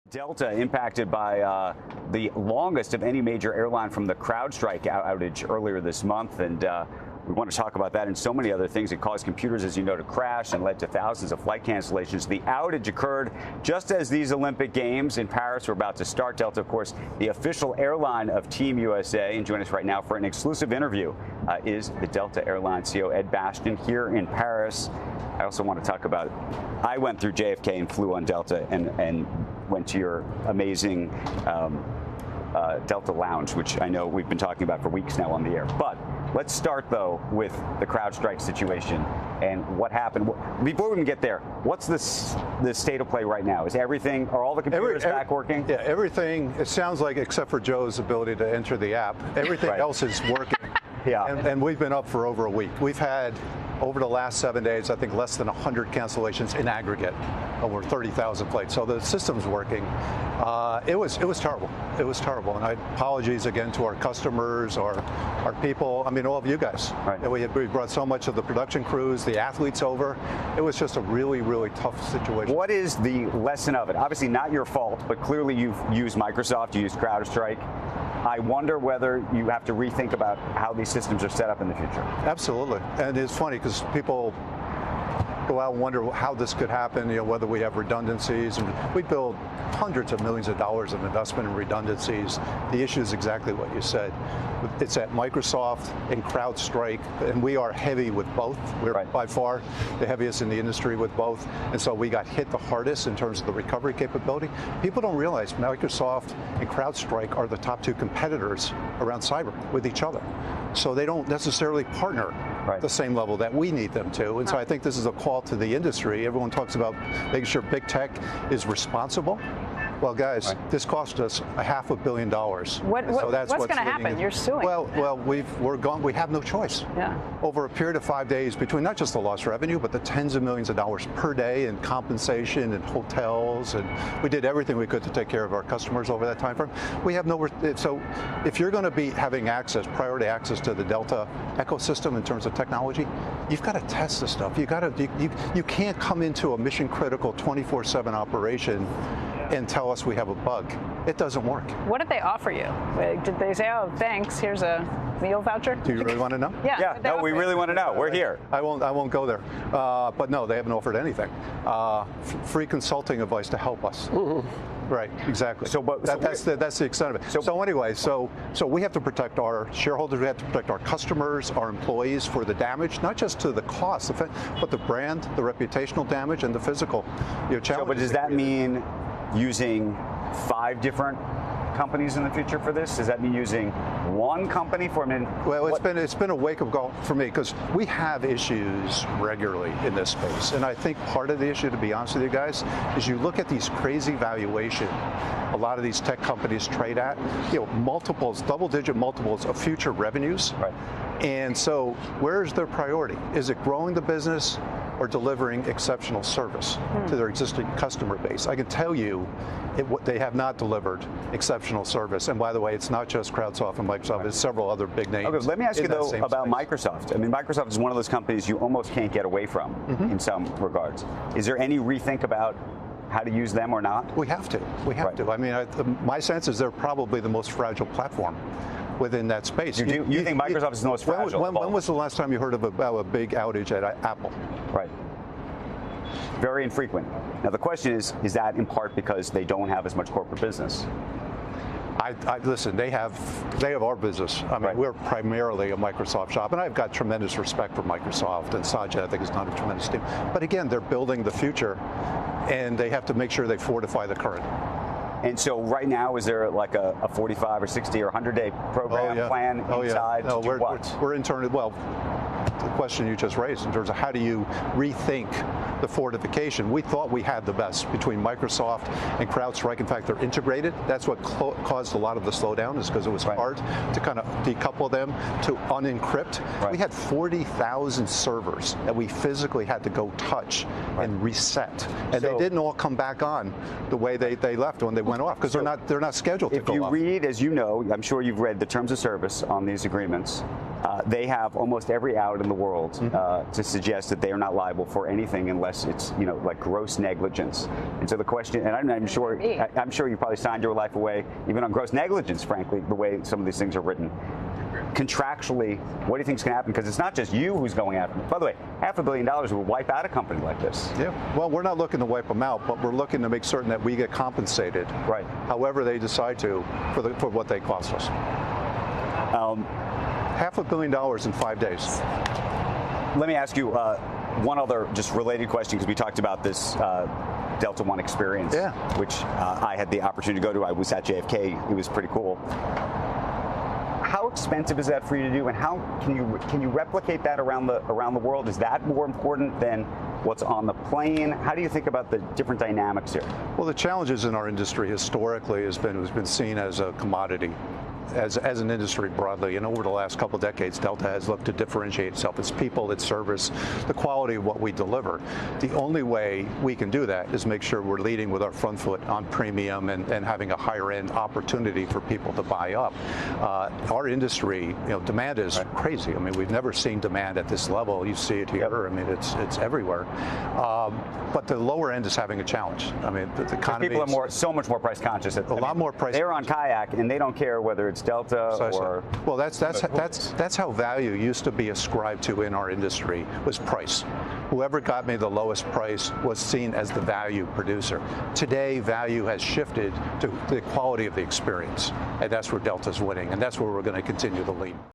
Delta impacted by the longest of any major airline from the CrowdStrike outage earlier this month. And we want to talk about that and so many other things. It caused computers, as you know, to crash and led to thousands of flight cancellations. The outage occurred just as these Olympic Games in Paris were about to start. Delta, of course, the official airline of Team USA. And joining us right now for an exclusive interview is the Delta Airline CEO, Ed Bastian, here in Paris. I also want to talk about, I went through JFK and flew on Delta and went to your amazing Delta Lounge, which I know we've been talking about for weeks now on the air. But let's start, though, with the CrowdStrike situation and what happened. Before we can get there, what's the state of play right now? Is everything, are all the computers back working? Yeah, everything, it sounds like, except for Joe's ability to enter the app, everything else is working. Yeah. And we've been up for over a week. We've had, over the last 7 days, I think less than 100 cancellations in aggregate, over 30,000 flights. So the system's working. It was terrible. It was terrible. And apologies again to our customers, our people. I mean, all of you guys. Right. We brought so much of the production crews, the athletes over. It was just a really, really tough situation. What is the lesson of it? Obviously not your fault, but clearly you've used Microsoft, you used CrowdStrike. I wonder whether you have to rethink about how these systems are set up in the future. Absolutely. And it's funny because people go out and wonder how this could happen, whether we have redundancies. And we build hundreds of millions of dollars of investment in redundancies. The issue is exactly what you said. It's at Microsoft and CrowdStrike, and we are heavy with both. We're by far the heaviest in the industry with both. And so we got hit the hardest in terms of the recovery capability. People don't realize Microsoft and CrowdStrike are the top two competitors around cyber with each other. So they don't necessarily partner at the same level that we need them to. And so I think this is a call to the industry. Everyone talks about making sure big tech is responsible. Well, guys, this cost us $500 million. What's going to happen? You're suing. Well, we're gone. We have no choice. Yeah. Over a period of 5 days, between not just the lost revenue, but the tens of millions of dollars per day in compensation and hotels, and we did everything we could to take care of our customers over that time frame. We have no. So, if you're going to be having priority access to the Delta ecosystem in terms of technology, you've got to test this stuff. You can't come into a mission critical 24/7 operation and tell us we have a bug. It doesn't work. What did they offer you? Did they say, oh, thanks, here's a meal voucher? Do you really want to know? Yeah. No, we really want to know. We're here. I won't go there. But no, they haven't offered anything. Free consulting advice to help us. Right, exactly. That's the extent of it. So anyway, so we have to protect our shareholders, we have to protect our customers, our employees for the damage, not just to the cost, but the brand, the reputational damage, and the physical challenges. So, but does that mean using 5 different companies in the future for this? Does that mean using one company for Well, it's been a wake-up call for me because we have issues regularly in this space, and I think part of the issue, to be honest with you guys, is you look at these crazy valuation a lot of these tech companies trade at, multiples, double-digit multiples of future revenues. Right. And so, where's their priority? Is it growing the business or delivering exceptional service to their existing customer base? I can tell you, they have not delivered exceptional service. And by the way, it's not just CrowdSoft and Microsoft, it's several other big names. Okay, let me ask you though about space. Microsoft. I mean, Microsoft is one of those companies you almost can't get away from in some regards. Is there any rethink about how to use them or not? We have to. We have to. I mean, my sense is they're probably the most fragile platform within that space. You think Microsoft is the most fragile? When was the last time you heard about a big outage at Apple? Right. Very infrequent. Now the question is that in part because they don't have as much corporate business? Listen, they have our business. I mean, we're primarily a Microsoft shop, and I've got tremendous respect for Microsoft, and Satya, I think, has done a tremendous team. But again, they're building the future, and they have to make sure they fortify the current. And so right now, is there like a 45 or 60 or 100-day program plan inside? No, we're internally, well, the question you just raised in terms of how do you rethink the fortification. We thought we had the best between Microsoft and CrowdStrike. In fact, they're integrated. That's what caused a lot of the slowdown, is because it was hard to kind of decouple them, to unencrypt. We had 40,000 servers that we physically had to go touch and reset. And they didn't all come back on the way they left when they went off, because they're not scheduled to go off. If you read, as you know, I'm sure you've read the terms of service on these agreements, They have almost every out in the world to suggest that they are not liable for anything unless it's, like gross negligence. And so the question, and I'm sure you probably signed your life away even on gross negligence, frankly, the way some of these things are written. Contractually, what do you think is going to happen? Because it's not just you who's going after them. By the way, $500 million will wipe out a company like this. Yeah. Well, we're not looking to wipe them out, but we're looking to make certain that we get compensated, right, however they decide to, for what they cost us. $500 million in 5 days. Let me ask you one other just related question, because we talked about this Delta One experience, which I had the opportunity to go to. I was at JFK. It was pretty cool. How expensive is that for you to do, and how can you replicate that around the world? Is that more important than what's on the plane? How do you think about the different dynamics here? Well, the challenges in our industry historically has been seen as a commodity. As an industry broadly, and over the last couple of decades, Delta has looked to differentiate itself, its people, its service, the quality of what we deliver. The only way we can do that is make sure we're leading with our front foot on premium and having a higher end opportunity for people to buy up. Our industry, demand is crazy. I mean, we've never seen demand at this level. You see it here. I mean, it's everywhere. But the lower end is having a challenge. I mean, the economy. People are so much more price conscious. A lot more price. They're on Kayak, and they don't care whether it's Delta or. Well, that's how value used to be ascribed to in our industry, was price. Whoever got me the lowest price was seen as the value producer. Today, value has shifted to the quality of the experience, and that's where Delta's winning, and that's where we're going to continue to lead.